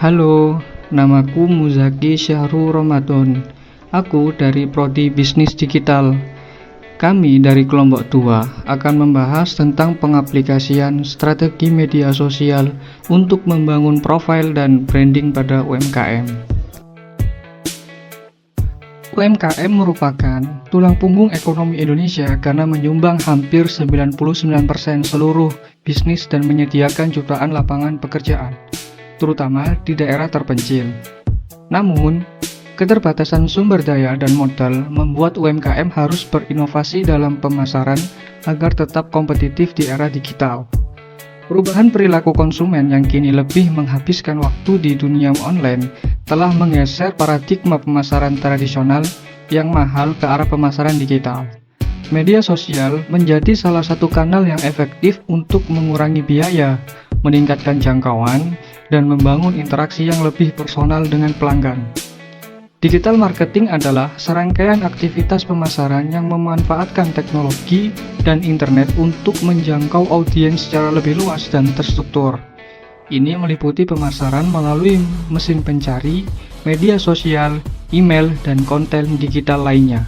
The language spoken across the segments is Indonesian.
Halo, namaku Muzaki Syahrul Ramadan. Aku dari Prodi Bisnis Digital. Kami dari kelompok 2 akan membahas tentang pengaplikasian strategi media sosial untuk membangun profil dan branding pada UMKM. UMKM merupakan tulang punggung ekonomi Indonesia karena menyumbang hampir 99% seluruh bisnis dan menyediakan jutaan lapangan pekerjaan, terutama di daerah terpencil. Namun, keterbatasan sumber daya dan modal membuat UMKM harus berinovasi dalam pemasaran agar tetap kompetitif di era digital. Perubahan perilaku konsumen yang kini lebih menghabiskan waktu di dunia online telah menggeser paradigma pemasaran tradisional yang mahal ke arah pemasaran digital. Media sosial menjadi salah satu kanal yang efektif untuk mengurangi biaya, meningkatkan jangkauan, dan membangun interaksi yang lebih personal dengan pelanggan. Digital marketing adalah serangkaian aktivitas pemasaran yang memanfaatkan teknologi dan internet untuk menjangkau audiens secara lebih luas dan terstruktur. Ini meliputi pemasaran melalui mesin pencari, media sosial, email, dan konten digital lainnya.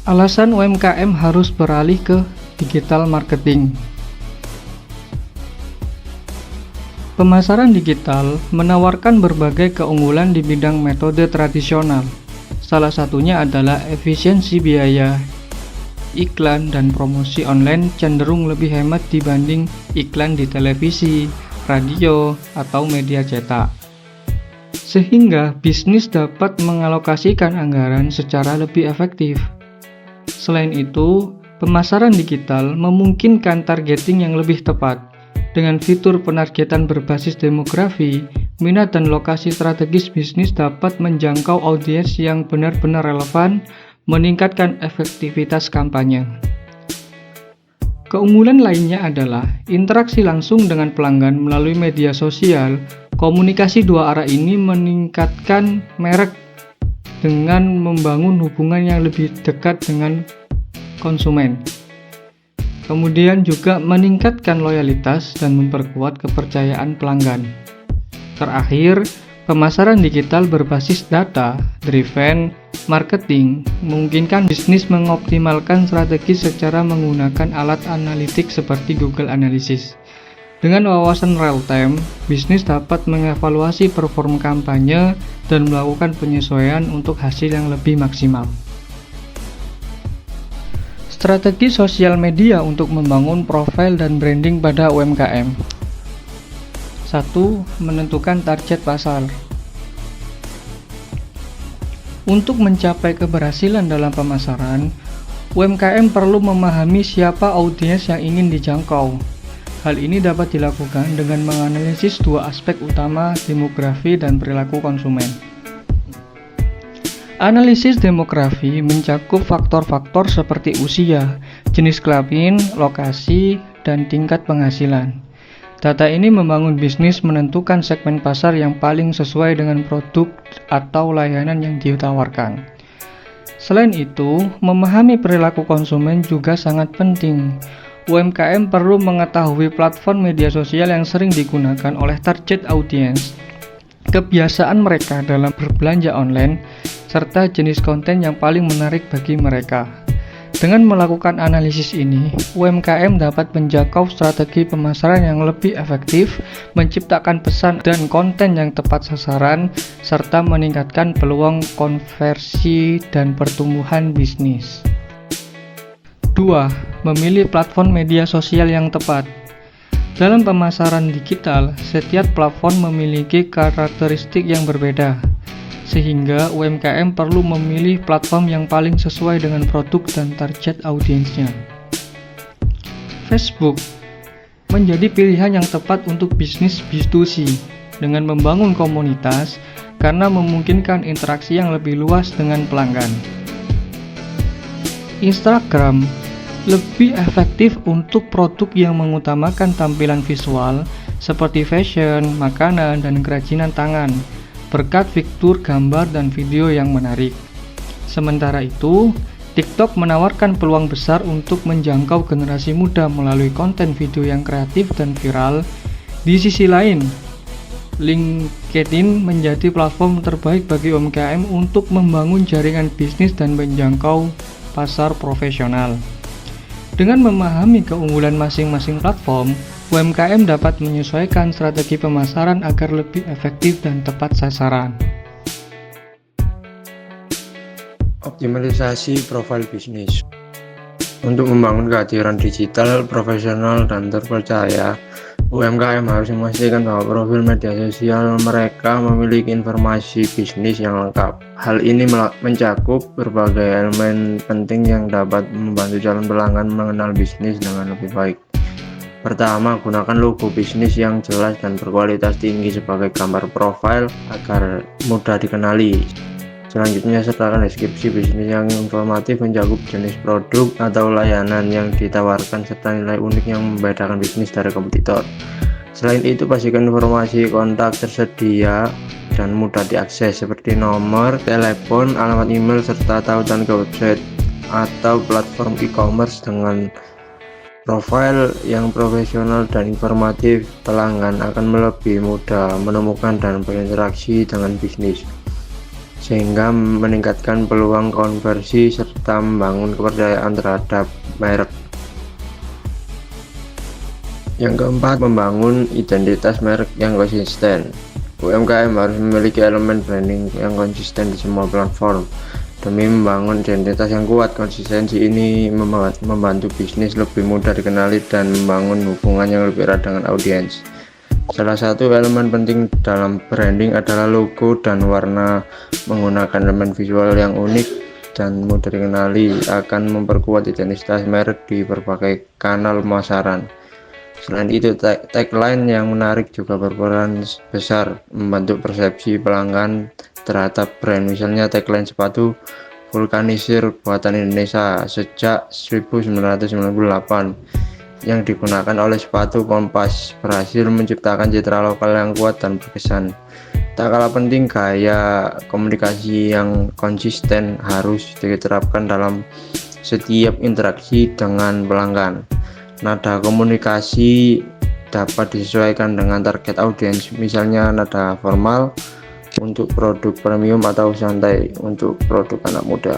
Alasan UMKM harus beralih ke digital marketing. Pemasaran digital menawarkan berbagai keunggulan di bidang metode tradisional. Salah satunya adalah efisiensi biaya. Iklan dan promosi online cenderung lebih hemat dibanding iklan di televisi, radio, atau media cetak. Sehingga bisnis dapat mengalokasikan anggaran secara lebih efektif. Selain itu, pemasaran digital memungkinkan targeting yang lebih tepat. Dengan fitur penargetan berbasis demografi, minat dan lokasi strategis bisnis dapat menjangkau audiens yang benar-benar relevan, meningkatkan efektivitas kampanye. Keunggulan lainnya adalah interaksi langsung dengan pelanggan melalui media sosial. Komunikasi dua arah ini meningkatkan merek dengan membangun hubungan yang lebih dekat dengan konsumen. Kemudian juga meningkatkan loyalitas dan memperkuat kepercayaan pelanggan. Terakhir, pemasaran digital berbasis data-driven marketing memungkinkan bisnis mengoptimalkan strategi secara menggunakan alat analitik seperti Google Analytics. Dengan wawasan real-time, bisnis dapat mengevaluasi performa kampanye dan melakukan penyesuaian untuk hasil yang lebih maksimal. Strategi sosial media untuk membangun profil dan branding pada UMKM. 1. Menentukan target pasar. Untuk mencapai keberhasilan dalam pemasaran, UMKM perlu memahami siapa audiens yang ingin dijangkau. Hal ini dapat dilakukan dengan menganalisis dua aspek utama, demografi dan perilaku konsumen. Analisis demografi mencakup faktor-faktor seperti usia, jenis kelamin, lokasi, dan tingkat penghasilan. Data ini membangun bisnis menentukan segmen pasar yang paling sesuai dengan produk atau layanan yang ditawarkan. Selain itu, memahami perilaku konsumen juga sangat penting. UMKM perlu mengetahui platform media sosial yang sering digunakan oleh target audiens, kebiasaan mereka dalam berbelanja online, serta jenis konten yang paling menarik bagi mereka. Dengan melakukan analisis ini, UMKM dapat menjangkau strategi pemasaran yang lebih efektif, menciptakan pesan dan konten yang tepat sasaran, serta meningkatkan peluang konversi dan pertumbuhan bisnis. 2. Memilih platform media sosial yang tepat. Dalam pemasaran digital, setiap platform memiliki karakteristik yang berbeda, sehingga UMKM perlu memilih platform yang paling sesuai dengan produk dan target audiensnya. Facebook menjadi pilihan yang tepat untuk bisnis B2C dengan membangun komunitas karena memungkinkan interaksi yang lebih luas dengan pelanggan. Instagram lebih efektif untuk produk yang mengutamakan tampilan visual seperti fashion, makanan, dan kerajinan tangan, berkat fitur gambar dan video yang menarik. Sementara itu, TikTok menawarkan peluang besar untuk menjangkau generasi muda melalui konten video yang kreatif dan viral. Di sisi lain, LinkedIn menjadi platform terbaik bagi UMKM untuk membangun jaringan bisnis dan menjangkau pasar profesional. Dengan memahami keunggulan masing-masing platform, UMKM dapat menyesuaikan strategi pemasaran agar lebih efektif dan tepat sasaran. Optimalisasi profil bisnis. Untuk membangun kehadiran digital, profesional, dan terpercaya, UMKM harus memastikan bahwa profil media sosial mereka memiliki informasi bisnis yang lengkap. Hal ini mencakup berbagai elemen penting yang dapat membantu calon pelanggan mengenal bisnis dengan lebih baik. Pertama, gunakan logo bisnis yang jelas dan berkualitas tinggi sebagai gambar profil agar mudah dikenali. Selanjutnya, sertakan deskripsi bisnis yang informatif mencakup jenis produk atau layanan yang ditawarkan serta nilai unik yang membedakan bisnis dari kompetitor. Selain itu, pastikan informasi kontak tersedia dan mudah diakses seperti nomor telepon, alamat email, serta tautan ke website atau platform e-commerce. Dengan profil yang profesional dan informatif, pelanggan akan lebih mudah menemukan dan berinteraksi dengan bisnis, sehingga meningkatkan peluang konversi serta membangun kepercayaan terhadap merek. Yang keempat, membangun identitas merek yang konsisten. UMKM harus memiliki elemen branding yang konsisten di semua platform. Demi membangun identitas yang kuat, konsistensi ini membantu bisnis lebih mudah dikenali dan membangun hubungan yang lebih erat dengan audiens. Salah satu elemen penting dalam branding adalah logo dan warna. Menggunakan elemen visual yang unik dan mudah dikenali akan memperkuat identitas merek di berbagai kanal pemasaran. Selain itu, tagline yang menarik juga berperan besar membantu persepsi pelanggan terhadap brand. Misalnya tagline sepatu vulkanisir buatan Indonesia sejak 1998 yang digunakan oleh sepatu Kompas berhasil menciptakan citra lokal yang kuat dan berkesan. Tak kalah penting, gaya komunikasi yang konsisten harus diterapkan dalam setiap interaksi dengan pelanggan. Nada komunikasi dapat disesuaikan dengan target audiens, misalnya nada formal untuk produk premium atau santai untuk produk anak muda.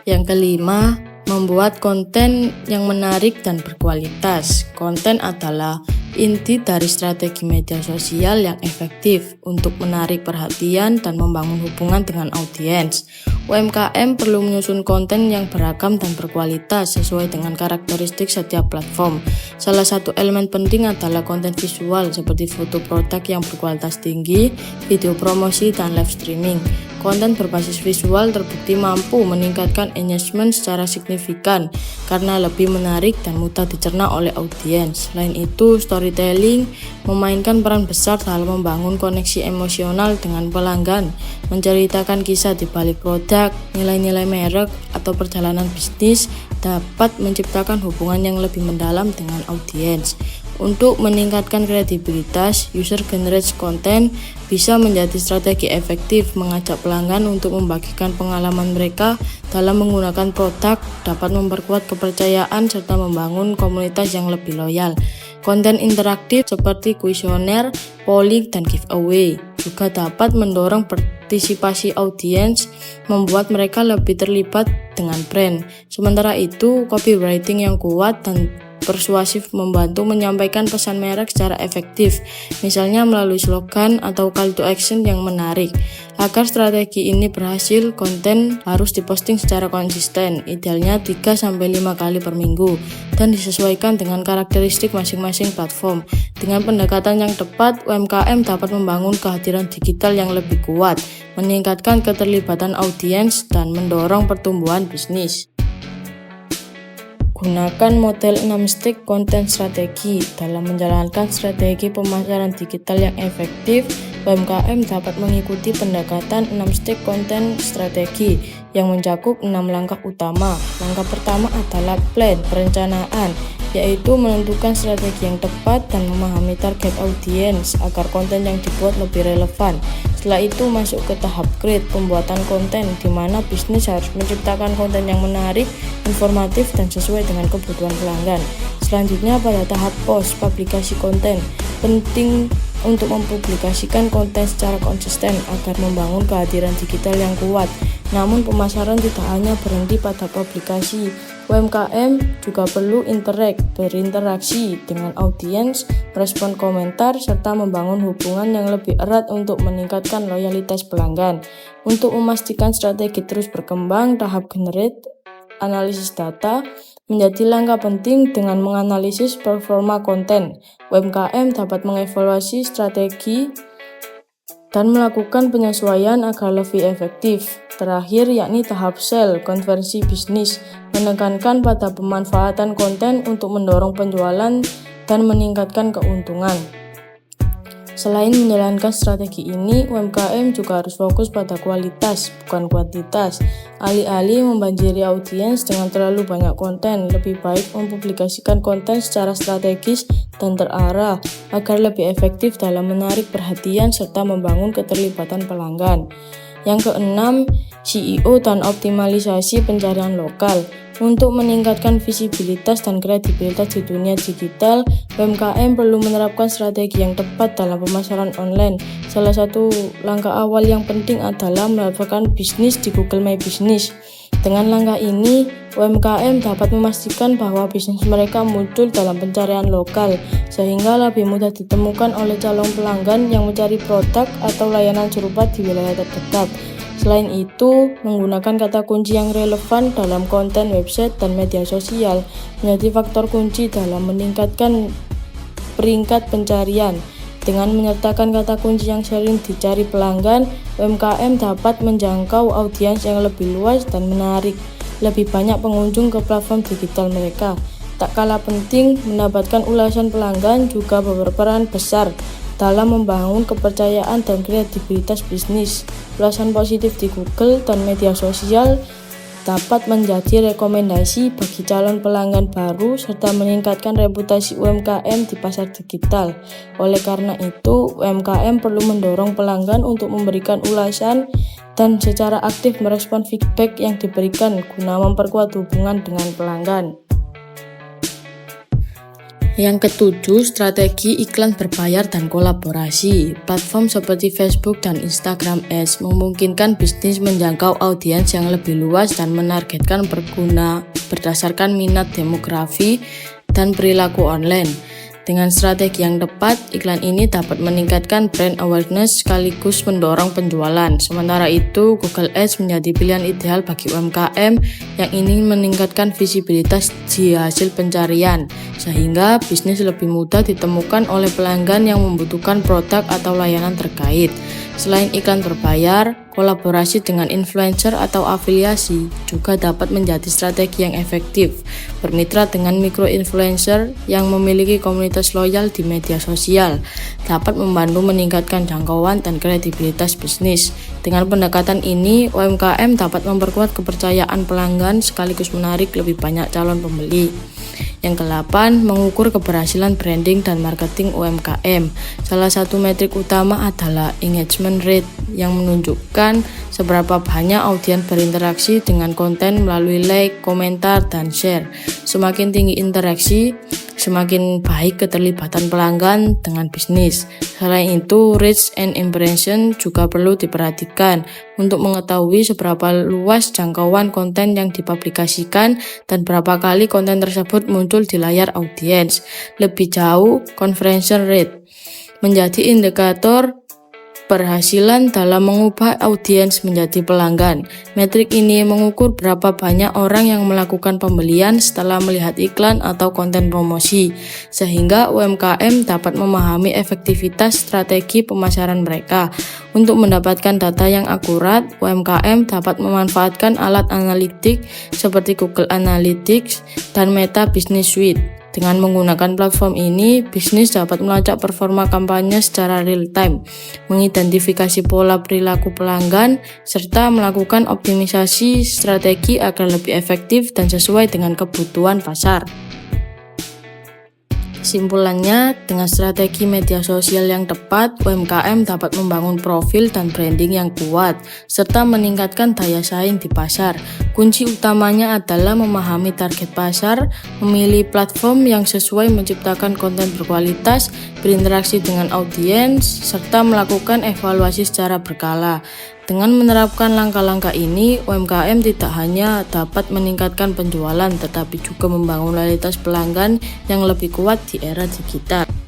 Yang kelima, membuat konten yang menarik dan berkualitas. Konten adalah inti dari strategi media sosial yang efektif untuk menarik perhatian dan membangun hubungan dengan audiens. UMKM perlu menyusun konten yang beragam dan berkualitas sesuai dengan karakteristik setiap platform. Salah satu elemen penting adalah konten visual seperti foto produk yang berkualitas tinggi, video promosi, dan live streaming. Konten berbasis visual terbukti mampu meningkatkan engagement secara signifikan karena lebih menarik dan mudah dicerna oleh audiens. Selain itu, storytelling memainkan peran besar dalam membangun koneksi emosional dengan pelanggan, menceritakan kisah di balik produk, nilai-nilai merek, atau perjalanan bisnis dapat menciptakan hubungan yang lebih mendalam dengan audiens. Untuk meningkatkan kredibilitas, user-generated content bisa menjadi strategi efektif mengajak pelanggan untuk membagikan pengalaman mereka dalam menggunakan produk, dapat memperkuat kepercayaan serta membangun komunitas yang lebih loyal. Konten interaktif seperti kuesioner, polling, dan giveaway juga dapat mendorong partisipasi audiens, membuat mereka lebih terlibat dengan brand. Sementara itu, copywriting yang kuat dan persuasif membantu menyampaikan pesan merek secara efektif, misalnya melalui slogan atau call to action yang menarik. Agar strategi ini berhasil, konten harus diposting secara konsisten, idealnya 3-5 kali per minggu, dan disesuaikan dengan karakteristik masing-masing platform. Dengan pendekatan yang tepat, UMKM dapat membangun kehadiran digital yang lebih kuat, meningkatkan keterlibatan audiens, dan mendorong pertumbuhan bisnis. Gunakan model 6 step konten strategi. Dalam menjalankan strategi pemasaran digital yang efektif, UMKM dapat mengikuti pendekatan 6 step konten strategi yang mencakup 6 langkah utama. Langkah pertama adalah plan, perencanaan, yaitu menentukan strategi yang tepat dan memahami target audiens agar konten yang dibuat lebih relevan. Setelah itu masuk ke tahap create, pembuatan konten, di mana bisnis harus menciptakan konten yang menarik, informatif, dan sesuai dengan kebutuhan pelanggan. Selanjutnya pada tahap post, publikasi konten. penting untuk mempublikasikan konten secara konsisten agar membangun kehadiran digital yang kuat. Namun pemasaran tidak hanya berhenti pada publikasi. UMKM juga perlu berinteraksi dengan audiens, merespon komentar, serta membangun hubungan yang lebih erat untuk meningkatkan loyalitas pelanggan. Untuk memastikan strategi terus berkembang, tahap generate analisis data menjadi langkah penting. Dengan menganalisis performa konten, UMKM dapat mengevaluasi strategi dan melakukan penyesuaian agar lebih efektif. Terakhir, yakni tahap sell, konversi bisnis, menekankan pada pemanfaatan konten untuk mendorong penjualan dan meningkatkan keuntungan. Selain menjalankan strategi ini, UMKM juga harus fokus pada kualitas, bukan kuantitas. Alih-alih membanjiri audiens dengan terlalu banyak konten, lebih baik mempublikasikan konten secara strategis dan terarah agar lebih efektif dalam menarik perhatian serta membangun keterlibatan pelanggan. Yang keenam, SEO dan optimalisasi pencarian lokal. Untuk meningkatkan visibilitas dan kredibilitas di dunia digital, UMKM perlu menerapkan strategi yang tepat dalam pemasaran online. Salah satu langkah awal yang penting adalah melaporkan bisnis di Google My Business. Dengan langkah ini, UMKM dapat memastikan bahwa bisnis mereka muncul dalam pencarian lokal, sehingga lebih mudah ditemukan oleh calon pelanggan yang mencari produk atau layanan serupa di wilayah terdekat. Selain itu, menggunakan kata kunci yang relevan dalam konten website dan media sosial menjadi faktor kunci dalam meningkatkan peringkat pencarian. Dengan menyertakan kata kunci yang sering dicari pelanggan, UMKM dapat menjangkau audiens yang lebih luas dan menarik lebih banyak pengunjung ke platform digital mereka. Tak kalah penting, mendapatkan ulasan pelanggan juga berperan besar dalam membangun kepercayaan dan kredibilitas bisnis. Ulasan positif di Google dan media sosial dapat menjadi rekomendasi bagi calon pelanggan baru serta meningkatkan reputasi UMKM di pasar digital. Oleh karena itu, UMKM perlu mendorong pelanggan untuk memberikan ulasan dan secara aktif merespon feedback yang diberikan guna memperkuat hubungan dengan pelanggan. Yang ketujuh, strategi iklan berbayar dan kolaborasi. Platform seperti Facebook dan Instagram Ads memungkinkan bisnis menjangkau audiens yang lebih luas dan menargetkan pengguna berdasarkan minat demografi dan perilaku online. Dengan strategi yang tepat, iklan ini dapat meningkatkan brand awareness sekaligus mendorong penjualan. Sementara itu, Google Ads menjadi pilihan ideal bagi UMKM yang ingin meningkatkan visibilitas di hasil pencarian, sehingga bisnis lebih mudah ditemukan oleh pelanggan yang membutuhkan produk atau layanan terkait. Selain iklan berbayar, kolaborasi dengan influencer atau afiliasi juga dapat menjadi strategi yang efektif. Bermitra dengan micro-influencer yang memiliki komunitas loyal di media sosial dapat membantu meningkatkan jangkauan dan kredibilitas bisnis. Dengan pendekatan ini, UMKM dapat memperkuat kepercayaan pelanggan sekaligus menarik lebih banyak calon pembeli. Yang ke-8, mengukur keberhasilan branding dan marketing UMKM. Salah satu metrik utama adalah engagement rate yang menunjukkan seberapa banyak audiens berinteraksi dengan konten melalui like, komentar, dan share. Semakin tinggi interaksi, semakin baik keterlibatan pelanggan dengan bisnis. Selain itu, reach and impression juga perlu diperhatikan untuk mengetahui seberapa luas jangkauan konten yang dipublikasikan dan berapa kali konten tersebut muncul di layar audiens. Lebih jauh, conversion rate menjadi indikator berhasilan dalam mengubah audiens menjadi pelanggan. Metrik ini mengukur berapa banyak orang yang melakukan pembelian setelah melihat iklan atau konten promosi, sehingga UMKM dapat memahami efektivitas strategi pemasaran mereka. Untuk mendapatkan data yang akurat, UMKM dapat memanfaatkan alat analitik seperti Google Analytics dan Meta Business Suite. Dengan menggunakan platform ini, bisnis dapat melacak performa kampanye secara real-time, mengidentifikasi pola perilaku pelanggan, serta melakukan optimisasi strategi agar lebih efektif dan sesuai dengan kebutuhan pasar. Kesimpulannya, dengan strategi media sosial yang tepat, UMKM dapat membangun profil dan branding yang kuat, serta meningkatkan daya saing di pasar. Kunci utamanya adalah memahami target pasar, memilih platform yang sesuai, menciptakan konten berkualitas, berinteraksi dengan audiens, serta melakukan evaluasi secara berkala. Dengan menerapkan langkah-langkah ini, UMKM tidak hanya dapat meningkatkan penjualan, tetapi juga membangun loyalitas pelanggan yang lebih kuat di era digital.